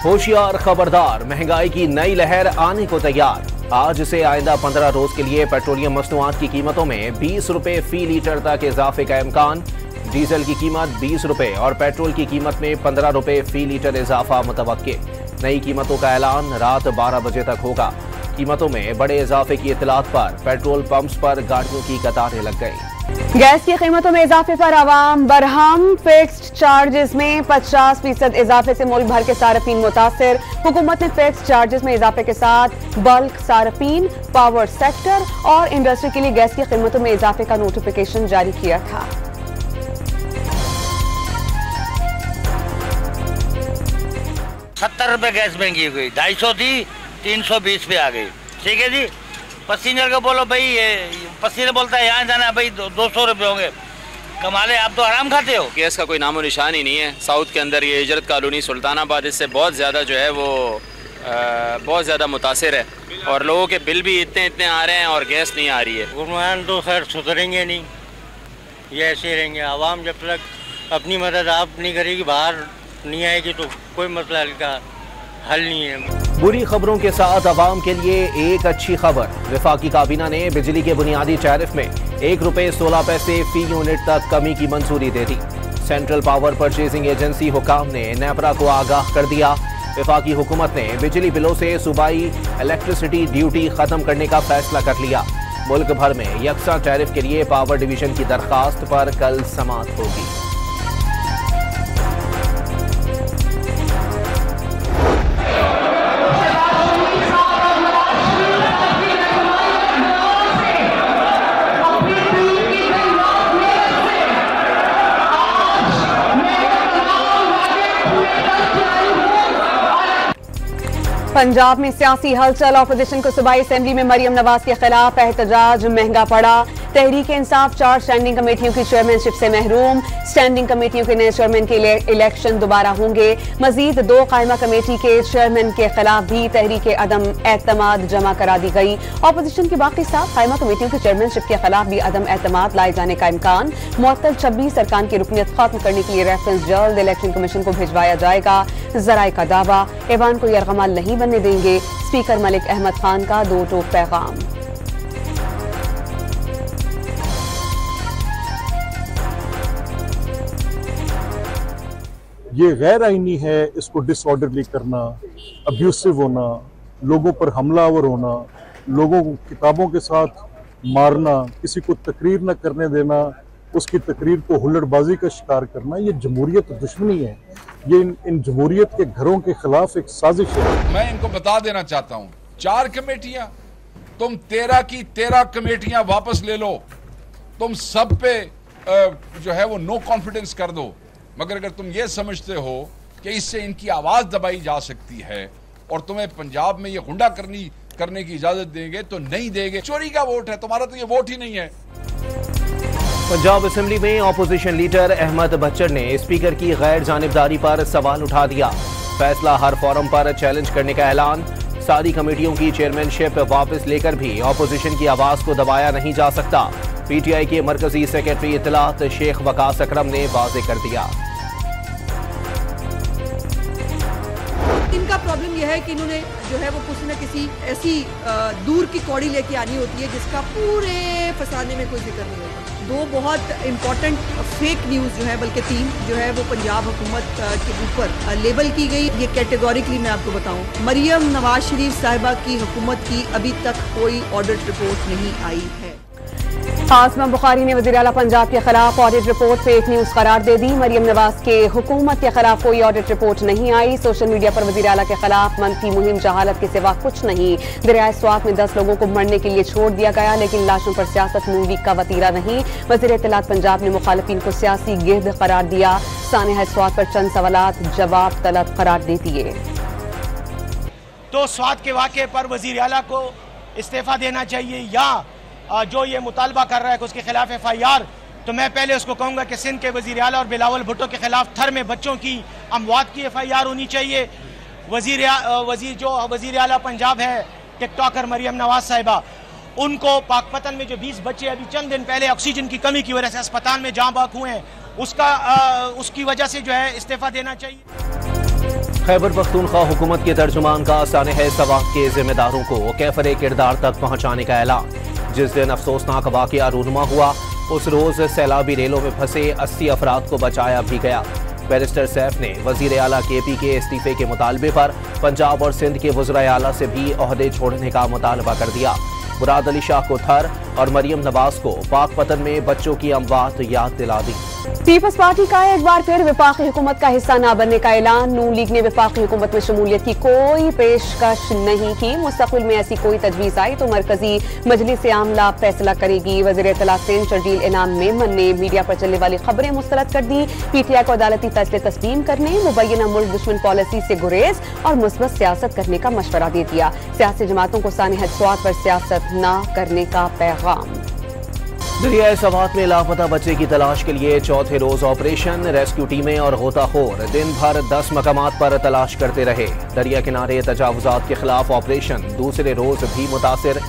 होशियार खबरदार, महंगाई की नई लहर आने को तैयार। आज से आइंदा 15 रोज के लिए पेट्रोलियम मसनूआत की कीमतों में 20 रुपए फी लीटर तक इजाफे का इम्कान। डीजल की कीमत 20 रुपए और पेट्रोल की कीमत में 15 रुपए फी लीटर इजाफा मुतवक्के। नई कीमतों का ऐलान रात 12 बजे तक होगा। कीमतों में बड़े इजाफे की इत्तलात पर पेट्रोल पंप्स पर गाड़ियों की कतारें लग गई। गैस की कीमतों में इजाफे पर आवाम बरहम। फिक्स्ड चार्जेस में 50% इजाफे से मुल्क भर के सार्फिन मुतासिर। हुकूमत ने फिक्स्ड चार्जेस में इजाफे के साथ बल्क सार्फिन, पावर सेक्टर और इंडस्ट्री के लिए गैस की कीमतों में इजाफे का नोटिफिकेशन जारी किया था। ₹70 गैस महंगी हो गई, 250 थी 320 पे आ गई। ठीक है जी, पैसेंजर को बोलो भाई, पैसेंजर बोलता है यहाँ जाना है भाई 200 रुपये होंगे। कमाले, आप तो आराम खाते हो। गैस का कोई नामो निशान ही नहीं है। साउथ के अंदर ये हिजरत कॉलोनी सुल्तानाबाद इससे बहुत ज़्यादा जो है वो बहुत ज़्यादा मुतासिर है और लोगों के बिल भी इतने आ रहे हैं और गैस नहीं आ रही है। हुक्मरान तो खैर सुधरेंगे नहीं, ये ऐसे रहेंगे। आवाम जब तक अपनी मदद आप नहीं करेगी, बाहर नहीं आएगी, तो कोई मसला का हल नहीं है। बुरी खबरों के साथ आवाम के लिए एक अच्छी खबर। वफाकी काबीना ने बिजली के बुनियादी टैरिफ में ₹1.16 फी यूनिट तक कमी की मंजूरी दे दी। सेंट्रल पावर परचेजिंग एजेंसी हुकाम ने नेपरा को आगाह कर दिया। वफाकी हुकूमत ने बिजली बिलों से सूबाई इलेक्ट्रिसिटी ड्यूटी खत्म करने का फैसला कर लिया। मुल्क भर में यकसा टैरिफ के लिए पावर डिवीजन की दरखास्त पर कल समाअत होगी। पंजाब में सियासी हलचल। ऑपोजिशन को सूबाई असेंबली में मरियम नवाज के खिलाफ एहतजाज महंगा पड़ा। तहरीक इंसाफ 4 स्टैंडिंग कमेटियों की चेयरमैनशिप से महरूम। स्टैंडिंग कमेटियों के नए चेयरमैन के लिए इलेक्शन दोबारा होंगे। मजीद 2 कायमा कमेटी के चेयरमैन के खिलाफ भी तहरीक अदम एतमाद जमा करा दी गई। ऑपोजिशन की बाकी 7 कायमा कमेटियों की चेयरमैनशिप के खिलाफ भी अदम एतमाद लाए जाने का इम्कान। मुअत्तल 26 अरकान की रुकनियत खत्म करने के लिए रेफरेंस जल्द इलेक्शन कमीशन को भिजवाया जाएगा। जराए का दावा, ऐवान को यरगमाल नहीं बनने देंगे। स्पीकर मलिक अहमद खान का 2 टोक पैगाम। ये गैर आईनी है। इसको डिसऑर्डरली करना, अब्यूसिव होना, लोगों पर हमलावर होना, लोगों को किताबों के साथ मारना, किसी को तकरीर न करने देना, उसकी तकरीर को हुल्लड़बाजी का शिकार करना, ये जमहूरियत दुश्मनी है। ये इन जमहूरियत के घरों के खिलाफ एक साजिश है। मैं इनको बता देना चाहता हूँ, 4 कमेटियां, तुम 13 की 13 कमेटियां वापस ले लो। तुम सब पे जो है वो नो कॉन्फिडेंस कर दो। मगर अगर तुम ये समझते हो कि इससे इनकी आवाज दबाई जा सकती है और तुम्हें पंजाब में ये गुंडा करने की इजाजत देंगे, तो नहीं देंगे। चोरी का वोट है तुम्हारा, तो ये वोट ही नहीं है। पंजाब असेंबली में ऑपोजिशन लीडर अहमद बच्चर ने स्पीकर की गैर जानिबदारी पर सवाल उठा दिया। फैसला हर फोरम पर चैलेंज करने का ऐलान। सारी कमेटियों की चेयरमैनशिप वापस लेकर भी ऑपोजिशन की आवाज को दबाया नहीं जा सकता। पीटीआई के मरकजी सेक्रेटरी इत्तलात शेख वकास अकरम ने वाज़ेह कर दिया। इनका प्रॉब्लम यह है कि इन्होंने जो है वो कुछ न किसी ऐसी दूर की कौड़ी लेके आनी होती है जिसका पूरे फसाने में कोई जिक्र नहीं होता। 2 बहुत इंपॉर्टेंट फेक न्यूज़ जो है, बल्कि 3 जो है वो पंजाब हुकूमत के ऊपर लेबल की गई। ये कैटेगोरिकली मैं आपको बताऊं, मरियम नवाज शरीफ साहिबा की हुकूमत की अभी तक कोई ऑडिट रिपोर्ट नहीं आई है। आसमा बुखारी ने वज़ीर आला पंजाब के खिलाफ ऑडिट रिपोर्ट फेक न्यूज करार दे दी। मरियम नवाज के हुकूमत के खिलाफ कोई ऑडिट रिपोर्ट नहीं आई। सोशल मीडिया पर वज़ीर आला के खिलाफ मनफी मुहिम जहालत के सिवा कुछ नहीं। दरियाए स्वात में 10 लोगों को मरने के लिए छोड़ दिया गया, लेकिन लाशों पर सियासत मूवी का वतीरा नहीं। वज़ीर इत्तलात पंजाब ने मुखालिफिन को सियासी गिरद करार दिया। सानिया स्वात पर चंद सवालात जवाब तलब करार दे दिए। तो स्वात के वाक़े पर वज़ीर आला को इस्तीफा देना चाहिए या जो ये मुतालबा कर रहा है कि उसके खिलाफ FIR, तो मैं पहले उसको कहूँगा कि सिंध के वज़ीर आला और बिलावल भुट्टो के खिलाफ थर में बच्चों की अमवात की FIR होनी चाहिए। वज़ीर आला पंजाब है टिकटॉकर मरियम नवाज साहिबा, उनको पाकपतन में जो 20 बच्चे अभी चंद दिन पहले ऑक्सीजन की कमी की वजह से अस्पताल में जाँ बाक हुए हैं, उसकी वजह से जो है इस्तीफा देना चाहिए। खैबर पख्तूनख्वा हुकूमत के तर्जुमान का सानह सवाब के जिम्मेदारों को कैफरे किरदार तक पहुँचाने का ऐलान। जिस दिन अफसोसनाक वाक़या रूनुमा हुआ उस रोज़ सैलाबी रेलों में फंसे 80 अफराद को बचाया भी गया। बैरिस्टर सैफ ने वज़ीर आला KP के इस्तीफे के मुतालबे पर पंजाब और सिंध के वज़राए आला से भी ओहदे छोड़ने का मुतालबा कर दिया। मुराद अली शाह को थर और मरियम नवाज को पाकपतन में बच्चों की अमवात याद दिला दी। पीपल्स पार्टी का एक बार फिर विफाकी हुकूमत का हिस्सा न बनने का ऐलान। नून लीग ने विफाकी हुकूमत में शमूलियत की कोई पेशकश नहीं की। मुस्तकबिल में ऐसी कोई तजवीज़ आई तो मरकजी मजलिस आमला फैसला करेगी। वज़ीर इत्तला सिंध शर्जील इनाम मेमन ने मीडिया पर चलने वाली खबरें मुस्तरद कर दी। PTI को अदालती फैसले तस्लीम करने, मुबैना मुल्क दुश्मन पॉलिसी से गुरेज और मुस्बत सियासत करने का मशवरा दे दिया। सियासी जमातों को सानिह स्वाद पर सियासत न करने का पैगाम। दरियाए सवात में लापता बच्चे की तलाश के लिए चौथे रोज ऑपरेशन। रेस्क्यू टीमें और गोताखोर दिन भर 10 मकामात पर तलाश करते रहे। दरिया किनारे तजावुजात के खिलाफ ऑपरेशन दूसरे रोज भी मुतासिर।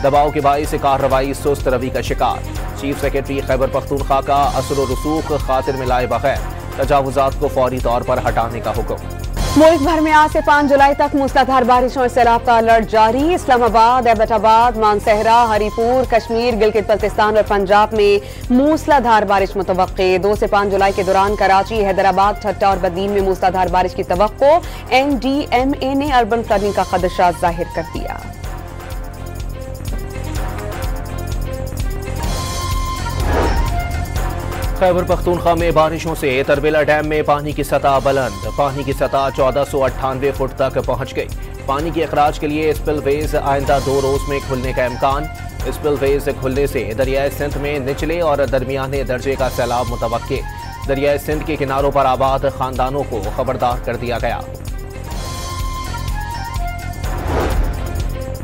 दबाव के बाइस कार्रवाई सुस्त रवि का शिकार। चीफ सेक्रेटरी खैबर पख्तूनख्वा का असर रसूख खातिर में लाए बगैर तजावुजात को फौरी तौर पर हटाने का हुक्म। मुल्क भर में आज से 5 जुलाई तक मूसलाधार बारिशों और सैलाब का अलर्ट जारी। इस्लामाबाद, एबटाबाद, मानसहरा, हरीपुर, कश्मीर, गिलगित बल्तिस्तान और पंजाब में मूसलाधार बारिश मुतवक्के। 2 से 5 जुलाई के दौरान कराची, हैदराबाद, ठट्टा और बदीन में मूसलाधार बारिश की तवक्को। NDMA ने अर्बन फ्लडिंग का खदशा जाहिर कर दिया। खैबर पख्तूनख्वा में बारिशों से तरबेला डैम में पानी की सतह बुलंद। पानी की सतह 1498 फुट तक पहुंच गई। पानी के अखराज के लिए स्पिलवेज आइंदा 2 रोज में खुलने का इम्कान। स्पिलवेज खुलने से दरियाए सिंध में निचले और दरमियाने दर्जे का सैलाब मुतवक्के। दरियाए सिंध के किनारों पर आबाद खानदानों को खबरदार कर दिया गया।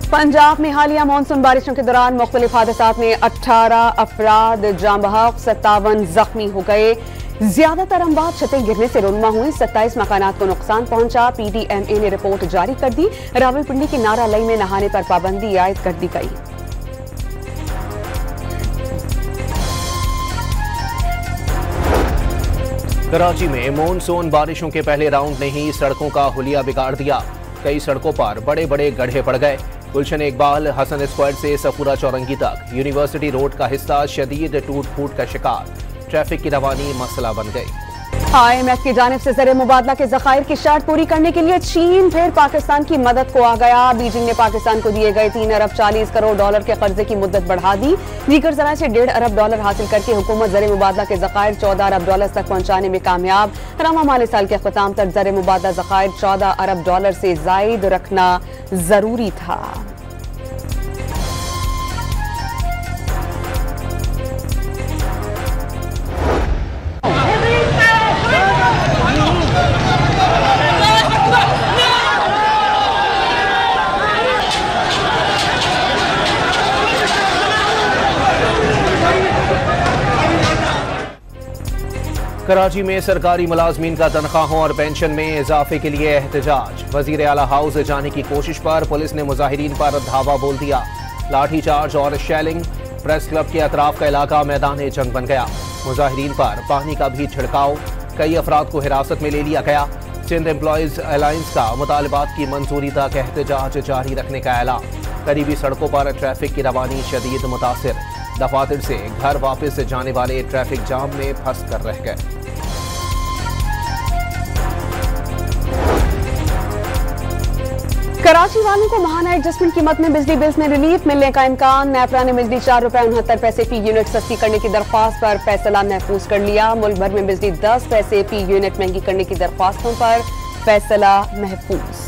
पंजाब में हालिया मानसून बारिशों के दौरान मुख्तलिफ हादसात में 18 अफराद जाँ बहक, 57 जख्मी हो गए। ज्यादातर अम्बाद छतें गिरने से रुनमा हुई। 27 मकानात को नुकसान पहुंचा। PDMA ने रिपोर्ट जारी कर दी। रावलपिंडी की नारा लई में नहाने पर पाबंदी आयद कर दी गई। कराची में मानसून बारिशों के पहले राउंड ने ही सड़कों का हुलिया बिगाड़ दिया। कई सड़कों पर बड़े बड़े गड्ढे पड़ गए। गुलशन इकबाल हसन स्क्वायर से सफूरा चौरंगी तक यूनिवर्सिटी रोड का हिस्सा शदीद टूट फूट का शिकार। ट्रैफिक की रवानी मसला बन गई। IMF की जानिब से ज़र मुबादला के ज़खायर की शर्त पूरी करने के लिए चीन फिर पाकिस्तान की मदद को आ गया। बीजिंग ने पाकिस्तान को दिए गए 3 अरब 40 करोड़ डॉलर के कर्जे की मुद्दत बढ़ा दी। दीगर ज़राए से 1.5 अरब डॉलर हासिल करके हुकूमत ज़र मुबादला के ज़खायर 14 अरब डॉलर तक पहुंचाने में कामयाब। रवा माली साल के अख्ताम तक ज़र मुबादला ज़खायर 14 अरब डॉलर से ज़ायद रखना जरूरी था। कराची में सरकारी मुलाजमीन का तनख्वाहों और पेंशन में इजाफे के लिए एहतजाज। वजीर आला हाउस जाने की कोशिश पर पुलिस ने मुजाहिरीन पर धावा बोल दिया। लाठी चार्ज और शेलिंग। प्रेस क्लब के अतराफ का इलाका मैदान जंग बन गया। मुजाहिरीन पर पानी का भी छिड़काव। कई अफराद को हिरासत में ले लिया गया। सिंध एम्प्लॉयज अलायंस का मुतालबात की मंजूरी तक एहतजाज जारी रखने का ऐलान। करीबी सड़कों पर ट्रैफिक की रवानी शदीद मुतासिर। दफातर से घर वापस जाने वाले ट्रैफिक जाम में फंस कर रह गए। कराची वालों को माहाना एडजस्टमेंट कीमत में बिजली बिल्स में रिलीफ मिलने का इम्कान। नेपरा ने बिजली 4 रुपए 69 पैसे फी यूनिट सस्ती करने की दरख्वास्त पर फैसला महफूज कर लिया। मुल्क भर में बिजली 10 पैसे फी यूनिट महंगी करने की दरख्वास्तों पर फैसला महफूज।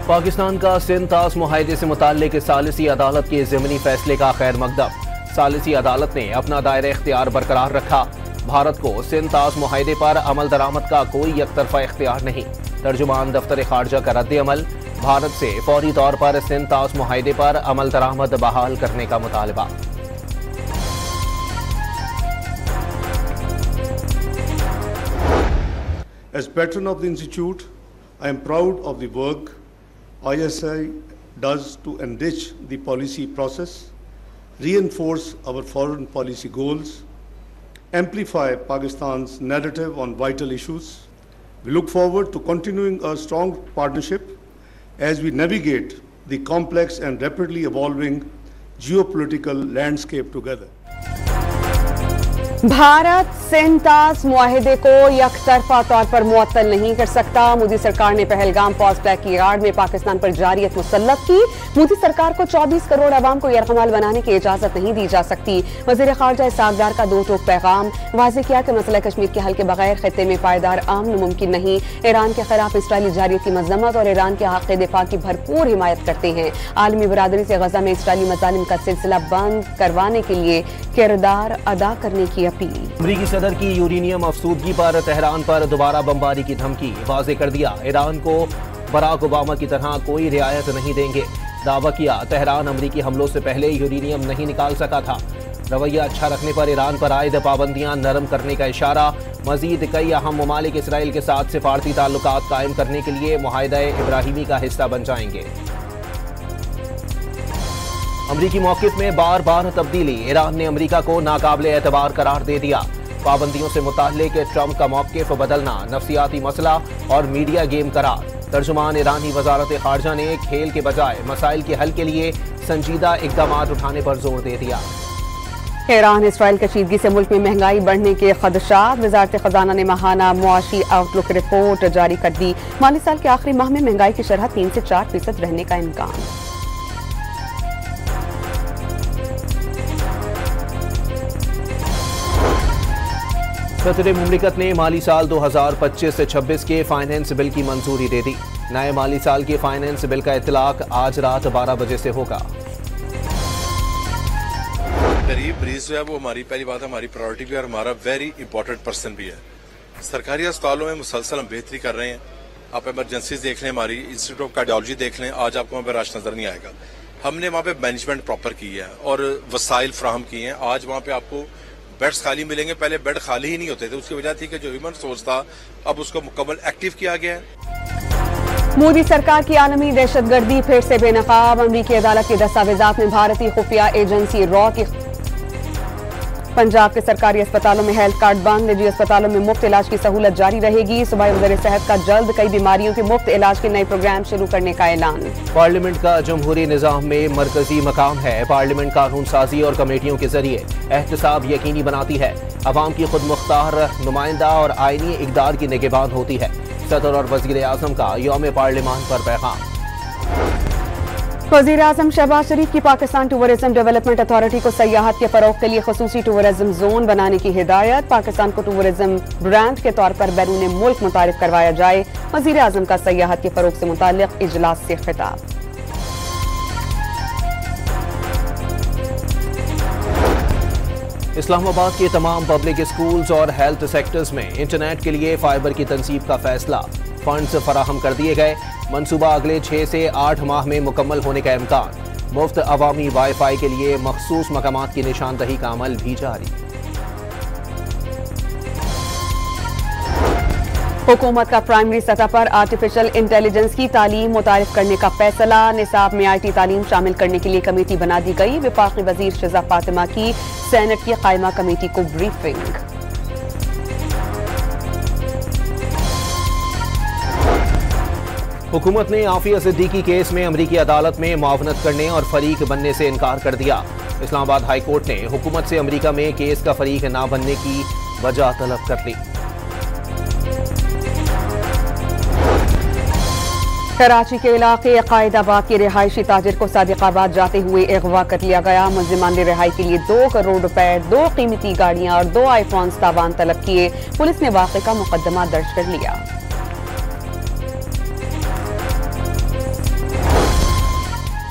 पाकिस्तान का सिंध ताश मुआहदे से मुताल्लिक सालिसी अदालत के ज़िमनी फैसले का खैर मकदम। सालिसी अदालत ने अपना दायरा इख्तियार बरकरार रखा। भारत को सिंध ताश मुआहदे पर अमल दरामद का कोई एकतरफा इख्तियार नहीं। तर्जुमान दफ्तर खारजा का रद्द अमल। भारत से फौरी तौर पर सिंध ताश मुआहदे पर अमल दरामद बहाल करने का मुतालबा। As patron of the Institute, I am proud of the work ISI does to enrich the policy process, reinforce our foreign policy goals, amplify Pakistan's narrative on vital issues. We look forward to continuing a strong partnership as we navigate the complex and rapidly evolving geopolitical landscape together. Bharat Sindh मुआहिदे को यकतरफा तौर पर मुअत्तल नहीं कर सकता। मोदी सरकार ने Pahalgam pause black की आड़ में पाकिस्तान पर जारियत मुसल्लत की। मोदी सरकार को 24 करोड़ अवाम को यरगमाल बनाने की इजाजत नहीं दी जा सकती। वजीर खारजा इसहाक का दो टोक पैगाम, वाज़ेह किया कि मसला कश्मीर के हल के बगैर खित्ते में पायदार अमन मुमकिन नहीं। ईरान के खिलाफ इसराइली जारियत की मजम्मत और ईरान के हक़ दिफा की भरपूर हिमायत करते हैं। आलमी बरादरी से गजा में इसराइली मज़ालिम का सिलसिला बंद करवाने के लिए किरदार अदा करने की अमरीकी सदर की यूरेनियम अफसूदगी पर तेहरान पर दोबारा बमबारी की धमकी, वाज़ेह कर दिया ईरान को बराक ओबामा की तरह कोई रियायत नहीं देंगे। दावा किया तेहरान अमरीकी हमलों से पहले यूरेनियम नहीं निकाल सका था। रवैया अच्छा रखने पर ईरान पर आयद पाबंदियां नरम करने का इशारा। मजीद कई अहम ममालिक इसराइल के साथ सिफारती ताल्लुकात कायम करने के लिए मुआहिदा इब्राहिमी का हिस्सा बन जाएंगे। अमरीकी मौक़िफ़ में बार बार तब्दीली, ईरान ने अमरीका को नाकाबिले एतबार करार दे दिया। पाबंदियों से मुताल्लिक ट्रंप का मौक़िफ़ बदलना नफ्सियाती मसला और मीडिया गेम करार। तर्जुमान ईरानी वजारत खारजा ने खेल के बजाय मसाइल के हल के लिए संजीदा इक़दाम उठाने पर जोर दे दिया। ईरान इसराइल कशीदगी से मुल्क में महंगाई बढ़ने के खदशात, वजारत खजाना ने माहाना मुआशी आउटलुक रिपोर्ट जारी कर दी। माली साल के आखिरी माह में महंगाई की शरह 3 से 4% रहने का इम्कान। सदर मुमलिकत ने माली साल 2025 से 26 के फाइनेंस बिल की मंजूरी दे दी। नए माली साल के फाइनेंस बिल का इतलाक आज रात 12 बजे से होगा। गरीब मरीज जो है वो हमारी पहली बात हमारी प्रायोरिटी भी है और हमारा वेरी इंपॉर्टेंट पर्सन भी है। सरकारी अस्पतालों में मुसलसल हम बेहतरी कर रहे हैं। आप इमरजेंसीज देख लें, हमारी इंस्टीट्यूट ऑफ कार्डियोलॉजी देख लें, आज आपको वहाँ पर रश नजर नहीं आएगा। हमने वहाँ पे मैनेजमेंट प्रॉपर की है और वसाइल फ्राहम किए हैं। आज वहाँ पे आपको बेड्स खाली मिलेंगे, पहले बेड खाली ही नहीं होते थे। उसकी वजह थी कि जो ह्यूमन सोर्स था अब उसको मुकम्मल एक्टिव किया गया है। मोदी सरकार की आलमी दहशतगर्दी फिर से बेनकाब। अमरीकी अदालत के दस्तावेजात में भारतीय खुफिया एजेंसी रॉ की पंजाब के सरकारी अस्पतालों में हेल्थ कार्ड बंद, निजी अस्पतालों में मुफ्त इलाज की सहूलत जारी रहेगी। सूबाई वज़ीर सेहत का जल्द कई बीमारियों के मुफ्त इलाज के नए प्रोग्राम शुरू करने का ऐलान। पार्लियामेंट का जमहूरी निज़ाम में मरकजी मकाम है। पार्लियामेंट कानून साजी और कमेटियों के जरिए एहतसाब यकीनी बनाती है। अवाम की खुद मुख्तार नुमाइंदा और आईनी इक़दार की निगहबान होती है। सदर और वज़ीर आज़म का यौम पार्लियामान पर पैगाम। वज़ीर आज़म शहबाज शरीफ की पाकिस्तान टूरिज्म डेवलपमेंट अथॉरिटी को सयाहत के फ़रोग़ के लिए ख़ुसूसी टूरिज्म जोन बनाने की हिदायत। पाकिस्तान को टूरिज्म ब्रांड के तौर पर बैरून मुल्क मुतारिफ करवाया जाए। वज़ीर आज़म का सयाहत के फ़रोग़ से मुताल्लिक़ इजलास से खिताब। इस्लामाबाद के तमाम पब्लिक स्कूल्स और हेल्थ सेक्टर्स में इंटरनेट के लिए फाइबर की तनसीब का फैसला। फंड्स फराहम कर दिए गए। मंसूबा अगले 6 से 8 माह में मुकम्मल होने का इम्कान। मुफ्त अवामी वाईफाई के लिए मखसूस मकामात की निशानदही का अमल भी जारी। हुकूमत का प्राइमरी सतह पर आर्टिफिशियल इंटेलिजेंस की तालीम मुतारिफ करने का फैसला। निसाब में IT तालीम शामिल करने के लिए कमेटी बना दी गई। वफाकी वजीर शिजा फातिमा की सेनेट की कायमा कमेटी को ब्रीफिंग। हुकूमत ने आफिया सिद्दीकी केस में अमरीकी अदालत में मुआवनत करने और फरीक बनने से इनकार कर दिया। इस्लामाबाद हाई कोर्ट ने हुकूमत से अमरीका में केस का फरीक ना बनने की वजह तलब कर ली। कराची के इलाके कायदाबाद के रिहायशी ताजिर को सादिकाबाद जाते हुए अगवा कर लिया गया। मुल्जिमान ने रिहाई के लिए 2 करोड़ रुपए, 2 कीमती गाड़ियां और 2 आईफोन्स तावान तलब किए। पुलिस ने वाक़े का मुकदमा दर्ज कर लिया।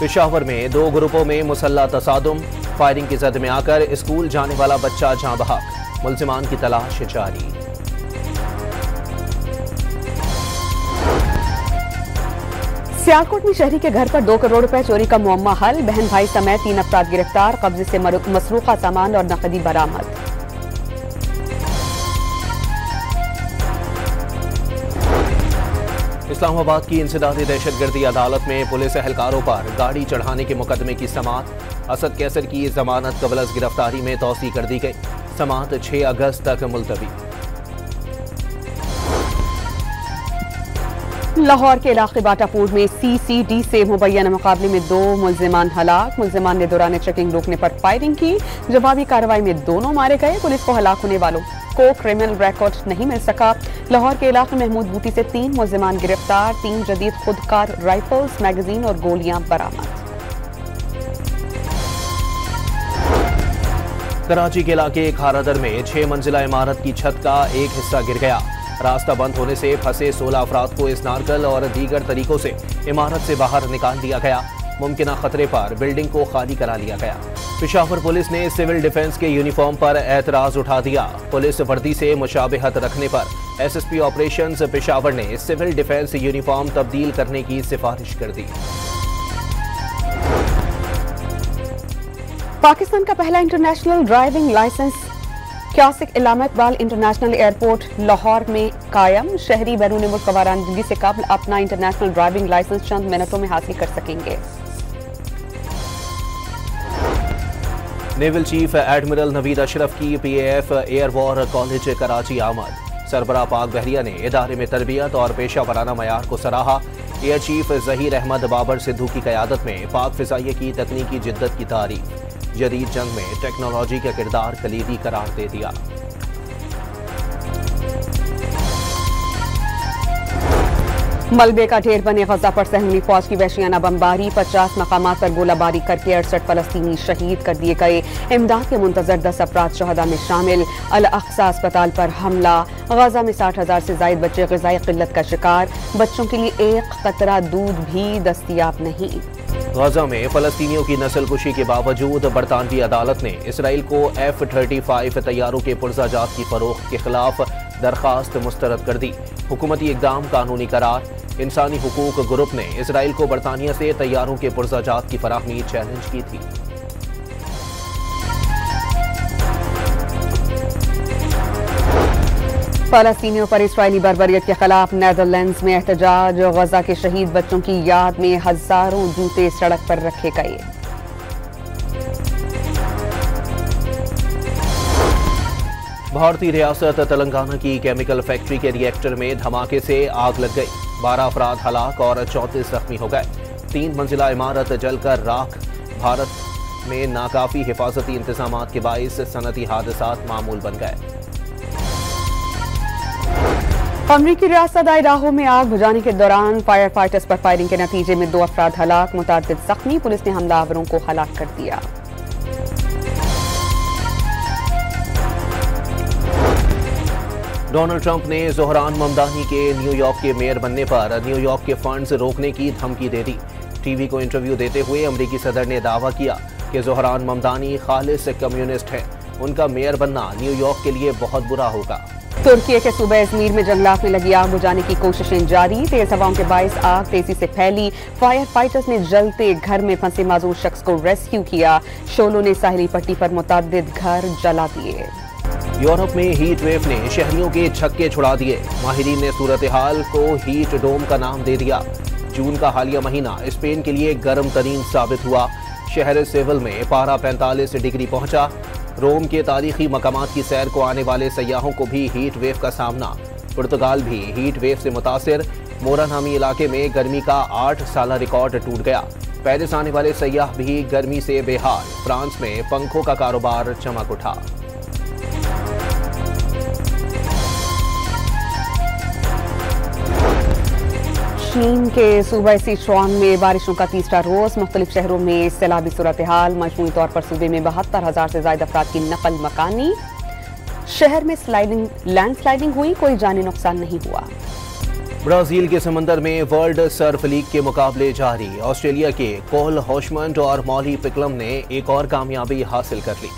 पेशावर में 2 ग्रुपों में मुसल्ला तसादुम, फायरिंग की जद में आकर स्कूल जाने वाला बच्चा जाँ बहक। मुल्जिमान की तलाश जारी। सियालकोट में शहरी के घर पर 2 करोड़ रुपए चोरी का मुअम्मा हल। बहन भाई समेत 3 अफराद गिरफ्तार। कब्जे से मसरूका सामान और नकदी बरामद। इस्लामाबाद की इंसदादी दहशतगर्दी अदालत में पुलिस एहलकारों पर गाड़ी चढ़ाने के मुकदमे की समाअत। असद कैसर की जमानत कबल अज़ गिरफ्तारी में तौसी कर दी गई। समाअत 6 अगस्त तक मुलतवी। लाहौर के इलाके बाटापुर में CCD से मुबैना मुकाबले में 2 मुल्जिमान हलाक। मुल्जिमान ने दौरान चेकिंग रोकने पर फायरिंग की। जवाबी कार्रवाई में दोनों मारे गए। पुलिस को हलाक होने वालों को क्रिमिनल रिकॉर्ड नहीं मिल सका। लाहौर के इलाके महमूद बूटी से 3 मुल्जिमान गिरफ्तार। 3 जदीद खुदकार राइफल्स, मैगजीन और गोलियां बरामद। कराची के इलाके खारादर में 6 मंजिला इमारत की छत का एक हिस्सा गिर गया। रास्ता बंद होने से फंसे 16 अफराद को स्नार्कल और दीगर तरीकों से इमारत से बाहर निकाल दिया गया। मुमकिना खतरे पर बिल्डिंग को खाली करा लिया गया। पेशावर पुलिस ने सिविल डिफेंस के यूनिफॉर्म पर एतराज उठा दिया। पुलिस वर्दी से मुशाबहत रखने पर SSP ऑपरेशंस पेशावर ने सिविल डिफेंस यूनिफॉर्म तब्दील करने की सिफारिश कर दी। पाकिस्तान का पहला international driving licence classic Allama Iqbal international airport Lahore में कायम। शहरी बैरून मुल्क रवानगी से कबल अपना इंटरनेशनल ड्राइविंग लाइसेंस चंद मिनटों में हासिल कर सकेंगे। Naval chief admiral Naveed Ashraf की PAF air war college Karachi आमद। सरबराह पाक बहरिया ने इदारे में तरबियत और पेशा वराना मयार को सराहा। एयर चीफ जहीर अहमद बाबर सिद्धू की क़यादत में पाक फ़िज़ाइया की तकनीकी जिद्दत की तारीफ। जदीद जंग में टेक्नोलॉजी का किरदार कलीदी करार दे दिया। मलबे का ढेर बने गजा पर सहमनी फौज की वहशियाना बमबारी। 50 मकामात पर गोलाबारी करके 68 फलस्तीनी शहीद कर दिए गए। इमदाद के मुंतजर 10 अफराद शहदा में शामिल। अल अक्सा अस्पताल पर हमला। गजा में 60,000 से जायद बच्चे ग़िज़ाई किल्लत का शिकार। बच्चों के लिए एक कतरा दूध भी दस्तयाब नहीं। गजा में फलस्तीनियों की नस्लकुशी के बावजूद बरतानवी अदालत ने इसराइल को F-35 तैयारों के पुर्जाजात की फरोख्त के खिलाफ दरखास्त मुस्तरद कर दी। हुकूमती इक़दाम कानूनी करार। इंसानी हुकूक ग्रुप ने इसराइल को बरतानिया से तैयारों के पुर्जाजात की फराहमी चैलेंज की थी। फलस्तीनियों पर इसराइली बर्बरियत के खिलाफ नेदरलैंड्स में एहतजाज। गजा के शहीद बच्चों की याद में हजारों जूते सड़क पर रखे गए। भारतीय रियासत तेलंगाना की केमिकल फैक्ट्री के रिएक्टर में धमाके से आग लग गई। 12 अफराद हलाक और 34 जख्मी हो गए। 3 मंजिला इमारत जलकर राख। भारत में नाकाफी हिफाजती इंतजामात के बाइस सनती हादसात मामूल बन गए। अमरीकी रियासत आइडाहो में आग बुझाने के दौरान फायर फाइटर्स पर फायरिंग के नतीजे में 2 अफराद हलाक, मुतादिद जख्मी। पुलिस ने हमलावरों को हलाक कर दिया। डोनाल्ड ट्रंप ने ज़ोहरान ममदानी के न्यूयॉर्क के मेयर बनने पर न्यूयॉर्क के फंड्स रोकने की धमकी दे दी। टीवी को इंटरव्यू देते हुए अमरीकी सदर ने दावा किया कि ज़ोहरान ममदानी खालिस कम्युनिस्ट हैं। उनका मेयर बनना न्यूयॉर्क के लिए बहुत बुरा होगा। तुर्की के सूबे इज़मीर में जंगलात में लगी आग बुझाने की कोशिशें जारी। तेज हवाओं के बाइस आग तेजी से फैली। फायर फाइटर्स ने जलते घर में फंसे माजूर शख्स को रेस्क्यू किया। शोलों ने साहिली पट्टी पर मुतअद्दिद घर जला दिए। यूरोप में हीट वेव ने शहरियों के छक्के छुड़ा दिए। माहिरीन ने सूरत हाल को हीट डोम का नाम दे दिया। जून का हालिया महीना स्पेन के लिए गर्म तरीन साबित हुआ। शहर सेविल में पारा 45 डिग्री पहुंचा। रोम के तारीखी मकामात की सैर को आने वाले सयाहों को भी हीट वेव का सामना। पुर्तगाल भी हीट वेव से मुतासिर। मोरा नामी इलाके में गर्मी का 8 साला रिकॉर्ड टूट गया। पेरिस आने वाले सयाह भी गर्मी से बेहाल। फ्रांस में पंखों का कारोबार चमक उठा। चीन के सूबा सिचुआन में बारिशों का तीसरा रोज। मुख्तलिफ शहरों में सैलाबी सूरत हाल। मजमूई तौर पर सूबे में 72,000 से ज्यादा अफराद की नकल मकानी। शहर में लैंडस्लाइडिंग हुई, कोई जानी नुकसान नहीं हुआ। ब्राजील के समंदर में वर्ल्ड सर्फ लीग के मुकाबले जारी। ऑस्ट्रेलिया के कोल होशमंड और मॉली पिकलम ने एक और कामयाबी हासिल कर ली।